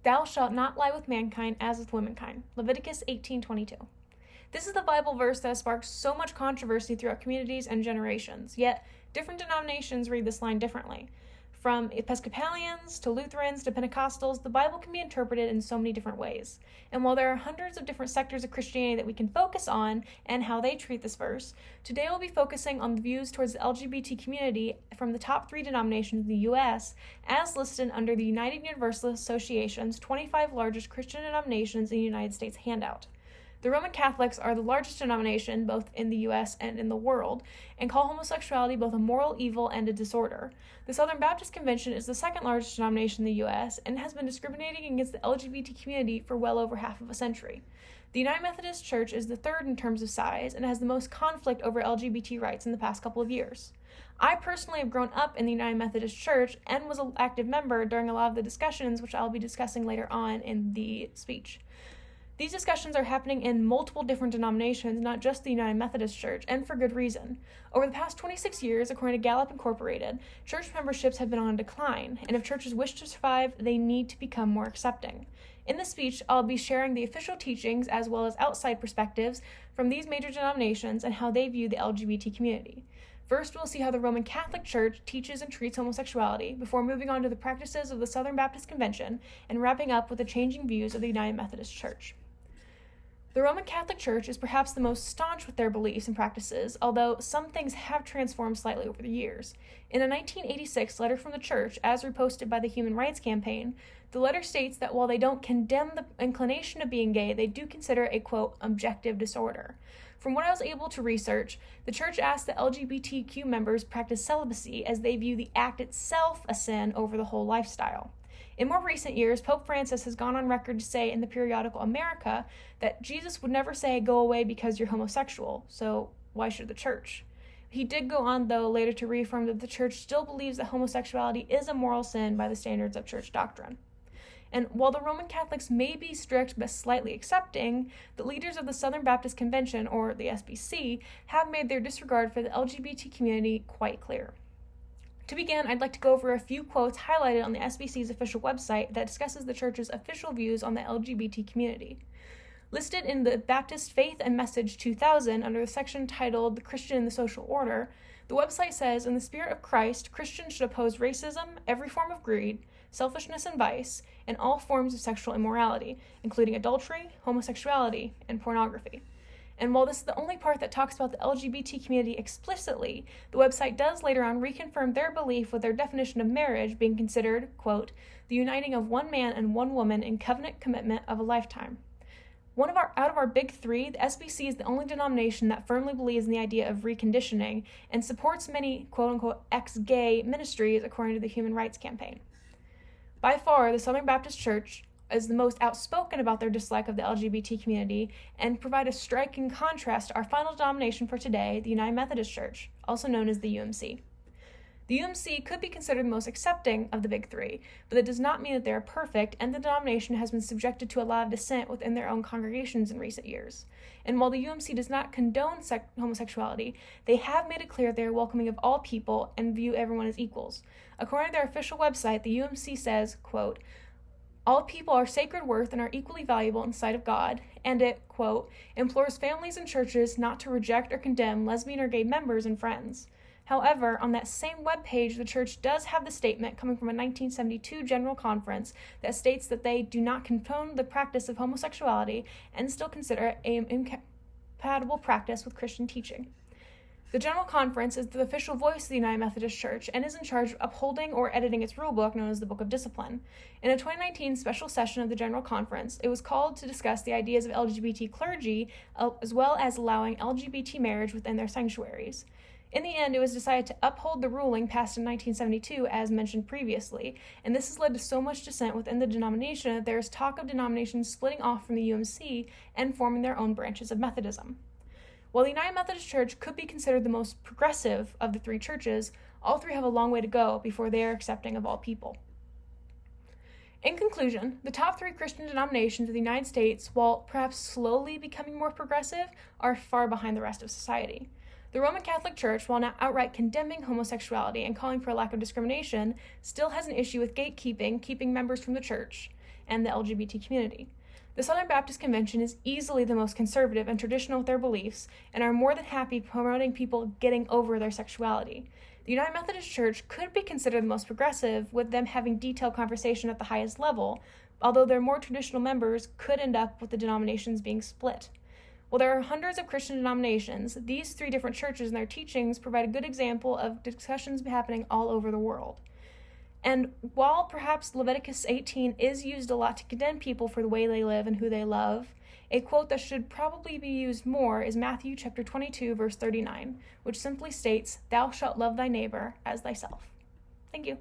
Thou shalt not lie with mankind as with womankind. Leviticus 18:22. This is the Bible verse that has sparked so much controversy throughout communities and generations, yet different denominations read this line differently. From Episcopalians to Lutherans to Pentecostals, the Bible can be interpreted in so many different ways. And while there are hundreds of different sectors of Christianity that we can focus on and how they treat this verse, today we'll be focusing on the views towards the LGBT community from the top 3 denominations in the U.S. as listed under the United Universalist Association's 25 largest Christian denominations in the United States handout. The Roman Catholics are the largest denomination both in the U.S. and in the world, and call homosexuality both a moral evil and a disorder. The Southern Baptist Convention is the second largest denomination in the U.S. and has been discriminating against the LGBT community for well over half of a century. The United Methodist Church is the third in terms of size and has the most conflict over LGBT rights in the past couple of years. I personally have grown up in the United Methodist Church and was an active member during a lot of the discussions, which I'll be discussing later on in the speech. These discussions are happening in multiple different denominations, not just the United Methodist Church, and for good reason. Over the past 26 years, according to Gallup Incorporated, church memberships have been on a decline, and if churches wish to survive, they need to become more accepting. In this speech, I'll be sharing the official teachings as well as outside perspectives from these major denominations and how they view the LGBT community. First, we'll see how the Roman Catholic Church teaches and treats homosexuality, before moving on to the practices of the Southern Baptist Convention and wrapping up with the changing views of the United Methodist Church. The Roman Catholic Church is perhaps the most staunch with their beliefs and practices, although some things have transformed slightly over the years. In a 1986 letter from the Church, as reposted by the Human Rights Campaign, the letter states that while they don't condemn the inclination of being gay, they do consider a, quote, objective disorder. From what I was able to research, the Church asks that LGBTQ members practice celibacy as they view the act itself a sin over the whole lifestyle. In more recent years, Pope Francis has gone on record to say in the periodical America that Jesus would never say, go away because you're homosexual, so why should the church? He did go on, though, later to reaffirm that the church still believes that homosexuality is a moral sin by the standards of church doctrine. And while the Roman Catholics may be strict but slightly accepting, the leaders of the Southern Baptist Convention, or the SBC, have made their disregard for the LGBT community quite clear. To begin, I'd like to go over a few quotes highlighted on the SBC's official website that discusses the church's official views on the LGBT community. Listed in the Baptist Faith and Message 2000 under the section titled The Christian and the Social Order, the website says, in the spirit of Christ, Christians should oppose racism, every form of greed, selfishness and vice, and all forms of sexual immorality, including adultery, homosexuality, and pornography. And while this is the only part that talks about the LGBT community explicitly, the website does later on reconfirm their belief with their definition of marriage being considered, quote, the uniting of one man and one woman in covenant commitment of a lifetime. Out of our big 3, the SBC is the only denomination that firmly believes in the idea of reconditioning and supports many, quote-unquote, ex-gay ministries according to the Human Rights Campaign. By far, the Southern Baptist Church is the most outspoken about their dislike of the LGBT community and provide a striking contrast to our final denomination for today, the United Methodist Church, also known as the UMC. The UMC could be considered the most accepting of the big 3, but that does not mean that they are perfect, and the denomination has been subjected to a lot of dissent within their own congregations in recent years. And while the UMC does not condone homosexuality, they have made it clear they are welcoming of all people and view everyone as equals. According to their official website, the UMC says, quote, all people are sacred worth and are equally valuable in the sight of God, and it, quote, implores families and churches not to reject or condemn lesbian or gay members and friends. However, on that same webpage, the church does have the statement coming from a 1972 General Conference that states that they do not condone the practice of homosexuality and still consider it an incompatible practice with Christian teaching. The General Conference is the official voice of the United Methodist Church and is in charge of upholding or editing its rulebook known as the Book of Discipline. In a 2019 special session of the General Conference, it was called to discuss the ideas of LGBT clergy as well as allowing LGBT marriage within their sanctuaries. In the end, it was decided to uphold the ruling passed in 1972, as mentioned previously, and this has led to so much dissent within the denomination that there is talk of denominations splitting off from the UMC and forming their own branches of Methodism. While the United Methodist Church could be considered the most progressive of the 3 churches, all 3 have a long way to go before they are accepting of all people. In conclusion, the top 3 Christian denominations of the United States, while perhaps slowly becoming more progressive, are far behind the rest of society. The Roman Catholic Church, while not outright condemning homosexuality and calling for a lack of discrimination, still has an issue with gatekeeping, keeping members from the church. and the LGBT community. The Southern Baptist Convention is easily the most conservative and traditional with their beliefs and are more than happy promoting people getting over their sexuality. The United Methodist Church could be considered the most progressive, with them having detailed conversation at the highest level, although their more traditional members could end up with the denominations being split. While there are hundreds of Christian denominations, these three different churches and their teachings provide a good example of discussions happening all over the world. And while perhaps Leviticus 18 is used a lot to condemn people for the way they live and who they love, a quote that should probably be used more is Matthew chapter 22, verse 39, which simply states, "Thou shalt love thy neighbor as thyself." Thank you.